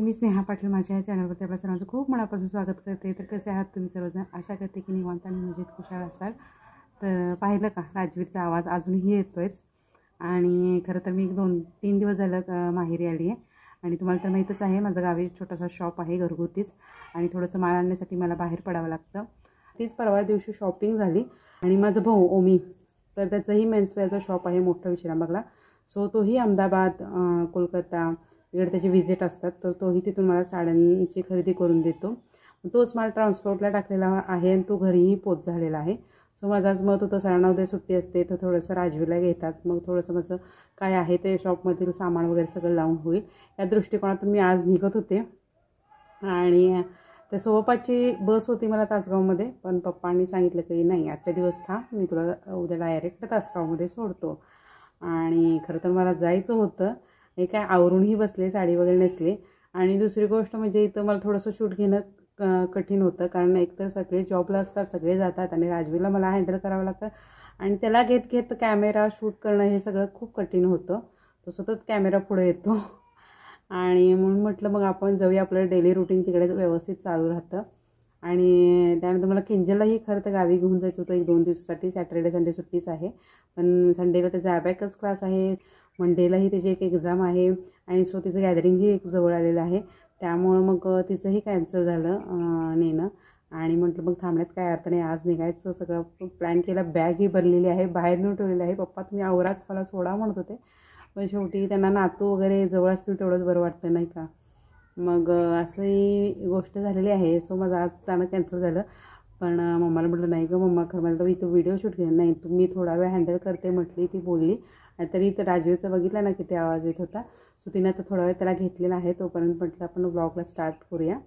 मी स्नेहा पाटील माझ्या या चॅनलवरती आपल्या सर्वांचं खूप मनापासून स्वागत करते। तर कसे आहात तुम्ही सर्वजण? आशा करते की निवांत आणि मजेत खुशाल असाल। तर पाहिलं का राजवीरचा आवाज अजूनही येतोयच। आणि खरं तर मी 2-3 दिवस झालं माहेरी आली आहे आणि तुम्हाला तर माहीतच आहे माझं गावी छोटासा शॉप आहे घरगुतीच आणि थोडंसं माल आणण्यासाठी मला बाहेर पडावं लागतं। तीच परवा दिवशी शॉपिंग झाली आणि माझा भाऊ ओमी तर त्याचंही मेन्सवेअरचं शॉप आहे मोठं विश्रामबागला। सो तोही अहमदाबाद कोलकाता इकडे त्याचे विजिट असतात तर तोही तिथून मला साड्यांची खरेदी करून देतो। तोच माल ट्रान्सपोर्टला टाकलेला आहे आणि तो घरीही पोच झालेला आहे। सो माझं आज मत होतं सरांना उद्या सुट्टी असते तर थोडंसं राजवीरला घेतात, मग थोडंसं माझं काय आहे ते शॉपमधील सामान वगैरे सगळं लावून होईल या दृष्टिकोनातून मी आज निघत होते। आणि त्या सोपाची बस होती मला तासगावमध्ये, पण पप्पांनी सांगितलं की नाही आजच्या दिवस थांब, मी तुला उद्या डायरेक्ट तासगावमध्ये सोडतो। आणि खरं तर मला जायचं होतं, हे काय आवरूनही बसले, साडी वगैरे नेसले। आणि दुसरी गोष्ट म्हणजे इथं मला थोडंसं शूट घेणं कठीण होतं कारण एकतर सगळे जॉबला असतात, सगळे जातात आणि राजवीरला मला हँडल करावं लागतं आणि त्याला घेत घेत कॅमेरा शूट करणं हे सगळं खूप कठीण होतं। तो सतत कॅमेरा पुढे येतो आणि म्हणून म्हटलं मग आपण जाऊया, आपलं डेली रुटीन तिकडे व्यवस्थित चालू राहतं। आणि त्यानंतर मला किंजललाही खरं तर गावी घेऊन जायचं होतं 1-2 दिवसासाठी। सॅटर्डे संडे सुट्टीच आहे, पण संडेला त्याचा ॲबॅकस क्लास आहे, मंडेलाही त्याची एक एक्झाम आहे आणि सो तिचं गॅदरिंगही एक जवळ आलेलं आहे, त्यामुळं मग तिचंही कॅन्सल झालं नेणं। आणि म्हटलं मग थांबण्यात काय अर्थ नाही, आज निघायचं सगळं प्लॅन केला, बॅगही भरलेली आहे, बाहेर नेऊन ठेवलेली आहे। पप्पा तुम्ही आवराच मला सोडा म्हणत होते, पण शेवटी त्यांना नातू वगैरे जवळ असतील तेवढंच बरं वाटतं नाही का। मग असंही गोष्ट झालेली आहे। सो माझं आज जाणं कॅन्सल झालं, पण मम्माला म्हटलं नाही गं मम्मा खरं मला इथं व्हिडिओ शूट घेणार नाही, तुम्ही थोडा वेळ हँडल करते म्हटली, ती बोलली। आणि तरी तर राजवीरचं बघितलं ना किती आवाज येत होता। सो तिने आता थोडा वेळ त्याला घेतलेला आहे, तोपर्यंत म्हटलं आपण व्लॉगला स्टार्ट करूया।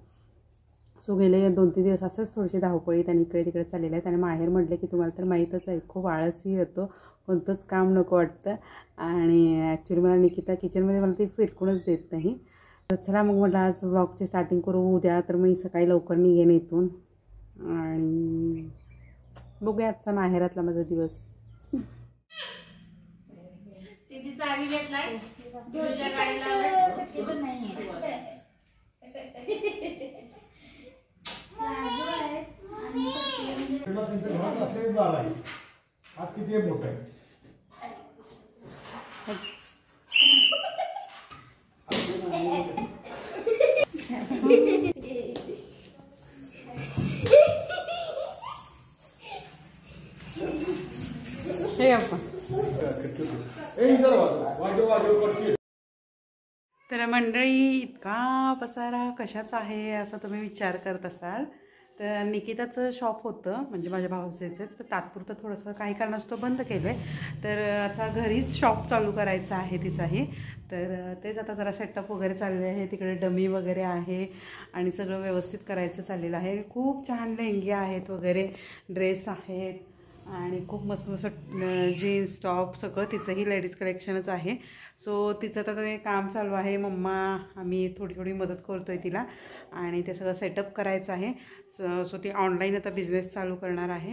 सो गेले 2-3 दिवस असंच थोडीशी धावपळीत आणि इकडे तिकडे चाललेलं आहे। त्याने माहेर म्हटलं की तुम्हाला तर माहीतच आहे खूप आळसही येतो, कोणतंच काम नको वाटतं आणि ॲक्च्युली मला निकिता किचनमध्ये मला ती फिरकूनच देत नाही। तर चला मग म्हटलं आज व्लॉगची स्टार्टिंग करू, उद्या तर मी सकाळी लवकर निघेन इथून आणि बघूया आजचा माहेरातला माझा दिवस। तिची चावी घेतलाय तुझ्या गाडीला तर मंडळी इतका पसारा कशाचा आहे असं तुम्ही विचार करत असाल तर निकिताचं शॉप होतं म्हणजे माझ्या भावाचं, तर तात्पुरतं थोडंसं काही कारणास्तव बंद केलं आहे। तर आता घरीच शॉप चालू करायचं आहे तिचाही, तर तेच आता जरा सेटअप वगैरे चाललेलं आहे, तिकडे डमी वगैरे आहे आणि सगळं व्यवस्थित करायचं चाललेलं आहे। खूप छान लेहंगे आहेत वगैरे, ड्रेस आहेत आणि खूप मस्त मस्त जीन्स टॉप सगळं तिचंही लेडीज कलेक्शनच आहे। सो तिचं तर ते काम चालू आहे, मम्मा आम्ही थोडी थोडी मदत करतो आहे तिला आणि ते सगळं सेटअप करायचं आहे। सो ती ऑनलाईन आता बिझनेस चालू करणार आहे,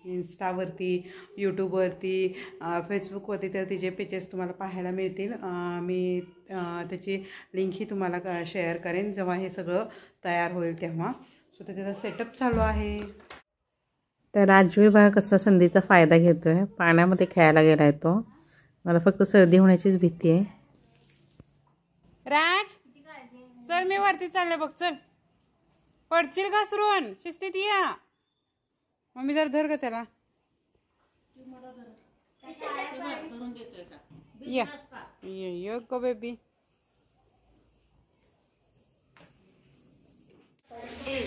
इन्स्टावरती, यूट्यूबवरती, फेसबुकवरती तर तिचे पेजेस तुम्हाला पाहायला मिळतील। मी त्याची लिंकही तुम्हाला शेअर करेन जेव्हा हे सगळं तयार होईल तेव्हा। सो त्याचा सेटअप चालू आहे। तर राजवीर बघा कसा संधीचा फायदा घेतोय, पाण्यामध्ये खेळायला गेलाय तो, मला फक्त सर्दी होण्याचीच भीती आहे। राज चल मी वरती चालले बघ, चल पडशील घसरून, शिस्तीत या। मम्मी जर धर ग त्याला, या ये गो बेबी।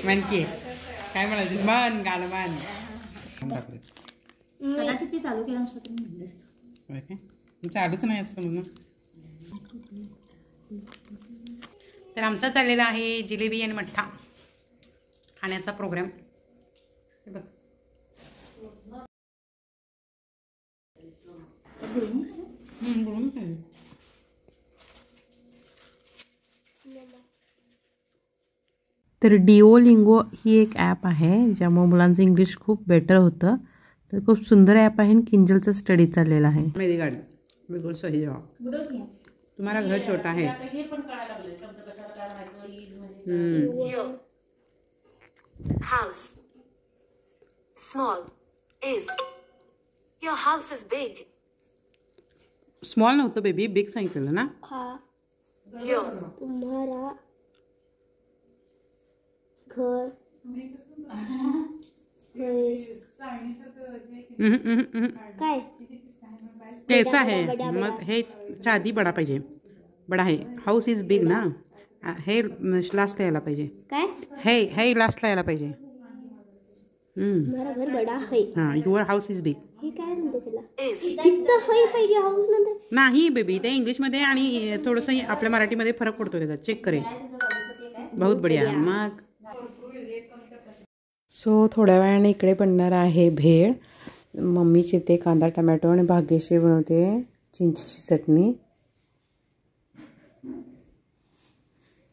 मन की काय म्हणायचं, मन गाणं मान कदाचित ती चालू केलं नसतं तुम्ही म्हणलेस ना, चालूच नाही असं म्हणून। तर आमचा चाललेला आहे जिलेबी आणि मठ्ठा खाण्याचा प्रोग्राम। बघ तर डिओलिंगो ही एक ॲप आहे ज्यामुळे मुलांचं इंग्लिश खूप बेटर होतं। तर खूप सुंदर ॲप आहे आणि किंजलचा स्टडी चाललेला आहे। मेरी गाडी बिलकुल सही जवाब। तुम्हाला घर छोटा आहे. हे पण कळायला लागले शब्द कशाला काय म्हणायचं ईज म्हणजे House. Small. Is. Your house is big. Small नव्हतं बेबी, बिग सांगितलं ना. Your. तुम्हारा घर काय कैसा है मग हे आधी बडा पाहिजे. बडा आहे. हाऊस इज बिग ना. हे लास्टला यायला पाहिजे. काय हे लास्टला यायला पाहिजे. तुम्हारा घर बडा है. हां युअर हाऊस इज बिग. हे काय म्हणते त्याला इथं है पाहिजे हाऊस नंतर नाही बेबी, ते इंग्लिशमध्ये आणि थोडंसं आपल्या मराठीमध्ये फरक पडतो त्याचा. चेक करे. बहुत बढिया. मग सो थोड्या वेळाने इकडे बनणार आहे भेळ. मम्मी चिरते कांदा टमॅटो आणि भाग्यश्री बनवते चिंचेची चटणी.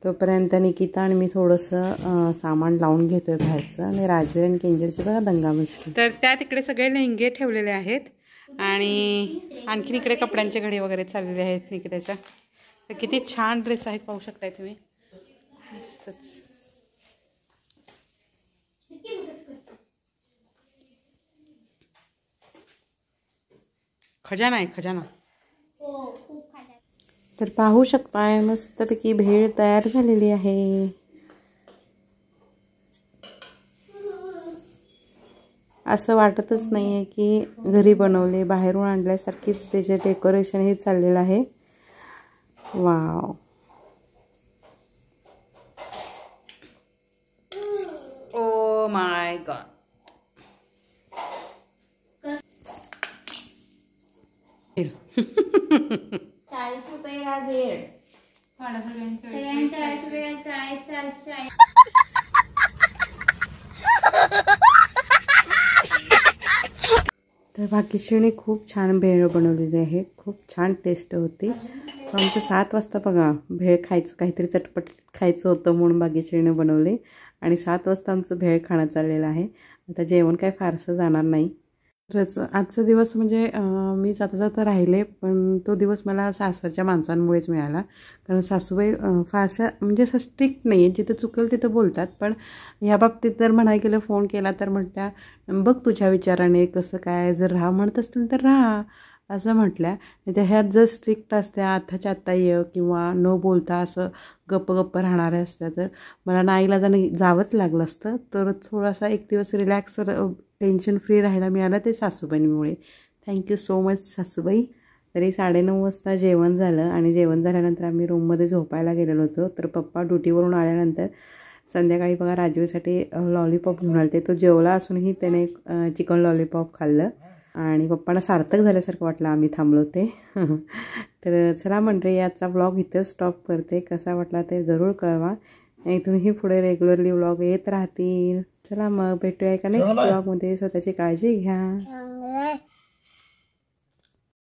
तोपर्यंत निकिता आणि मी थोडंसं सामान लावून घेतोय बाहेरचं. आणि राजवीर आणि केंजलची बघा दंगामस्ती. तर त्या तिकडे सगळे लेहंगे ठेवलेले आहेत आणि आणखीन इकडे कपड्यांचे घडी वगैरे चाललेले आहेत निकिताच्या. तर किती छान ड्रेस आहेत पाहू शकताय तुम्ही. मस्तच. खजाना आहे खजाना. तर पाहू शकताय मस्तपैकी भेळ तयार झालेली आहे. असं वाटतच नाहीये की घरी बनवले, बाहेरून आणल्यासारखीच त्याचे डेकोरेशन हे चाललेलं आहे. वाव. Oh my God. ₹40 भेळ. सगळ्यांच्या 40 तर भाग्यश्रीने खूप छान भेळ बनवलेली आहे. खूप छान टेस्ट होती. सो आमचं 7 वाजता बघा भेळ खायचं, काहीतरी चटपट खायचं होतं म्हणून भाग्यश्रीने बनवले आणि 7 वाजता आमचं भेळ खाणं चाललेलं आहे. आता जेवण काय फारसं जाणार नाही. खरंच आजचा दिवस म्हणजे मी जाता जाता राहिले, पण तो दिवस मला सासरच्या माणसांमुळेच मिळाला. कारण सासूबाई फारशा म्हणजे असं स्ट्रिक्ट नाही आहे. जिथं चुकेल तिथं बोलतात. पण ह्या बाबतीत जर म्हणायला गेलं फोन केला तर म्हटल्या बघ तुझ्या विचाराने कसं काय, जर राहा म्हणत असतील तर राहा असं म्हटल्या. नाही तर ह्यात जर स्ट्रिक्ट असत्या आत्ताच्या आत्ता ये किंवा न बोलता असं गप्प राहणाऱ्या असत्या तर मला नाईलाजाने जावंच लागलं असतं. तर थोडासा एक दिवस रिलॅक्स टेन्शन फ्री राहायला मिळालं ते सासूबाईंमुळे. थँक्यू सो मच सासूबाई. तरी 9:30 वाजता जेवण झालं आणि जेवण झाल्यानंतर आम्ही रूममध्ये झोपायला गेलेलो होतो. तर पप्पा ड्युटीवरून आल्यानंतर संध्याकाळी बघा राजवीसाठी लॉलीपॉप घेऊन आले. तो जेवला असूनही त्याने चिकन लॉलीपॉप खाल्लं आणि पप्पांना सार्थक झाल्यासारखं वाटलं आम्ही थांबलो ते. तर चला मंडळी आजचा व्लॉग इथंच स्टॉप करते. कसा वाटला ते जरूर कळवा. इथूनही पुढे रेग्युलरली व्लॉग येत राहतील. चला मग भेटूया एका नेक्स्ट व्लॉगमध्ये. स्वतःची काळजी घ्या.